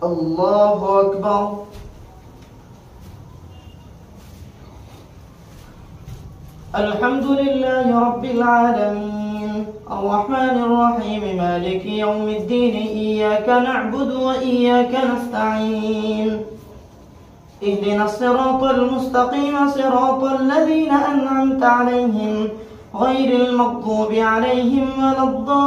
الله أكبر. الحمد لله رب العالمين الرحمن الرحيم مالك يوم الدين إياك نعبد وإياك نستعين اهدنا الصراط المستقيم صراط الذين أنعمت عليهم غير المغضوب عليهم ولا الضالين.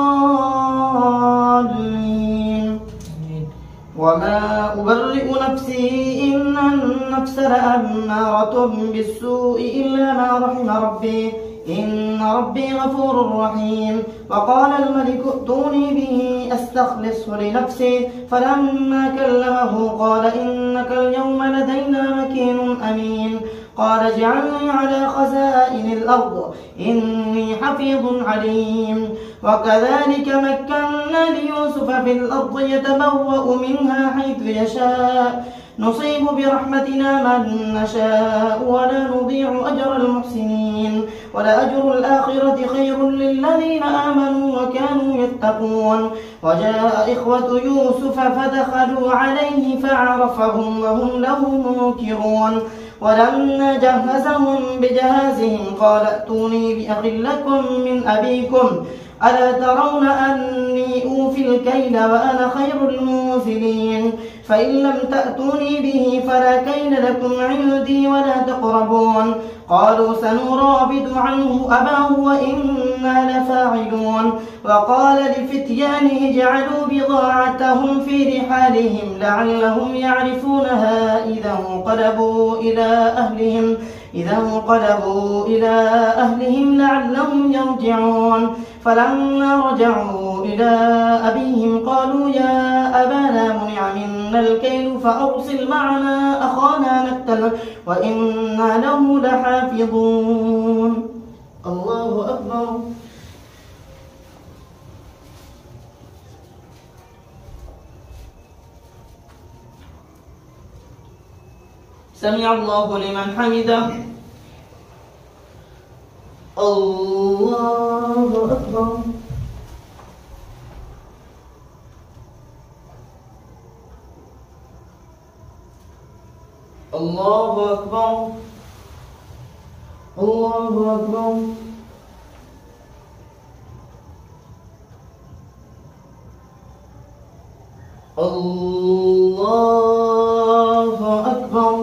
وما أبرئ نفسي إن النفس لأمارة بالسوء إلا ما رحم ربي إن ربي غفور رحيم. وقال الملك ائتوني به أستخلصه لنفسي فلما كلمه قال إنك اليوم لدينا مكين أمين. قال اجعلني على خزائن الأرض إني حفيظ عليم. وكذلك مكنا ليوسف في الأرض يتبوأ منها حيث يشاء نصيب برحمتنا من نشاء ولا نضيع أجر المحسنين ولأجر الآخرة خير للذين آمنوا وكانوا يتقون. وجاء إخوة يوسف فدخلوا عليه فعرفهم وهم له منكرون. ولما جهزهم بجهازهم قال ائتوني بأخ لكم من أبيكم ألا ترون أني أوفي الكيل وأنا خير المنزلين. فإن لم تأتوني به فلا كيل لكم عندي ولا تقربون. قالوا سنراود عنه أباه وإنا لفاعلون. وقال لفتيانه اجعلوا بضاعتهم في رحالهم لعلهم يعرفونها إذا انقلبوا إلى أهلهم لعلهم يرجعون. فلما رجعوا إلى أبيهم قالوا يا أبانا منع منا الكيل فأرسل معنا أخانا نكتل وإنا له لحافظون. الله أكبر. سمع الله لمن حمده. الله أكبر. الله أكبر. الله أكبر. الله أكبر.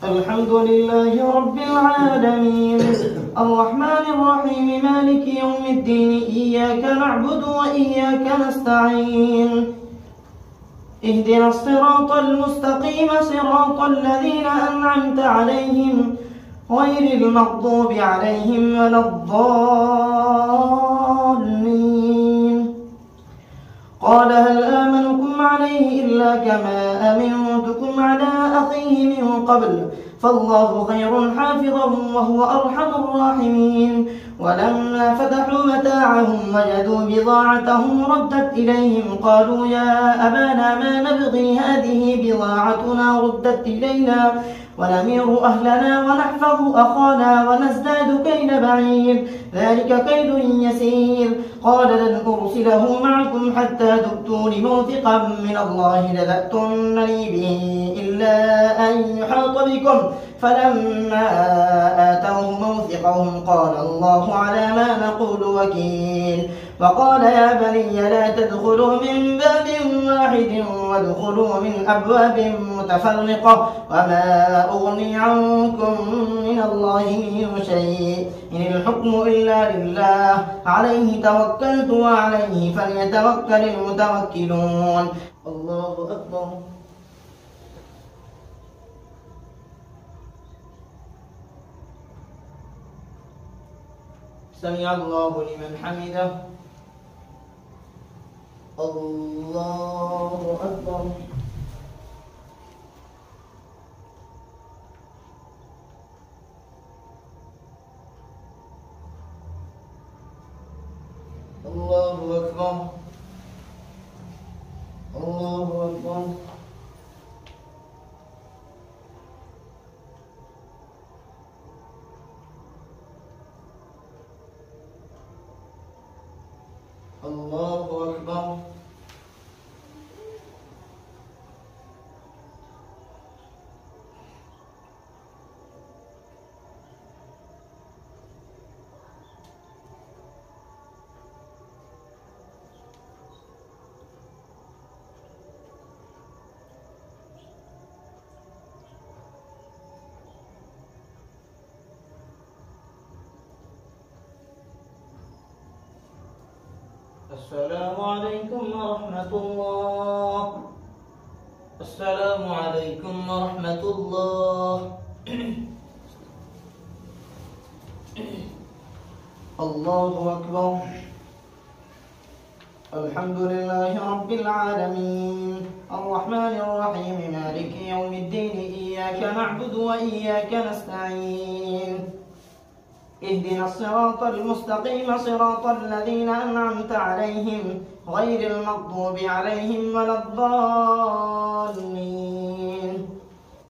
الحمد لله رب العالمين الرحمن الرحيم مالك يوم الدين إياك نعبد وإياك نستعين اهدنا الصراط المستقيم صراط الذين أنعمت عليهم غير المغضوب عليهم ولا الضالين. قال هل آمنكم عليه إلا كما أمنتكم على أخيه من قبل فالله خير حافظا وهو أرحم الراحمين. ولما فتحوا متاعهم وجدوا بضاعتهم ردت إليهم قالوا يا أبانا ما نبغي هذه بضاعتنا ردت إلينا ونمير أهلنا ونحفظ أخانا ونزداد كيل بعير ذلك كيل يسير. قال لن أرسله معكم حتى تؤتون موثقا من الله لتأتونني به إلا أن يحاط بكم فلما آتوه موثقهم قال الله على ما نقول وكيل. وقال يا بني لا تدخلوا من باب واحد وادخلوا من أبواب متفرقة وما أغني عنكم من الله من شيء إن الحكم إلا لله عليه توكلت وعليه فليتوكل المتوكلون. الله أكبر. سمع الله لمن حمده. الله أكبر. الله أكبر. الله أكبر. الله أكبر. السلام عليكم ورحمة الله. السلام عليكم ورحمة الله. الله أكبر. الحمد لله رب العالمين الرحمن الرحيم مالك يوم الدين إياك نعبد وإياك نستعين اهدنا الصراط المستقيم صراط الذين أنعمت عليهم غير المغضوب عليهم ولا الضالين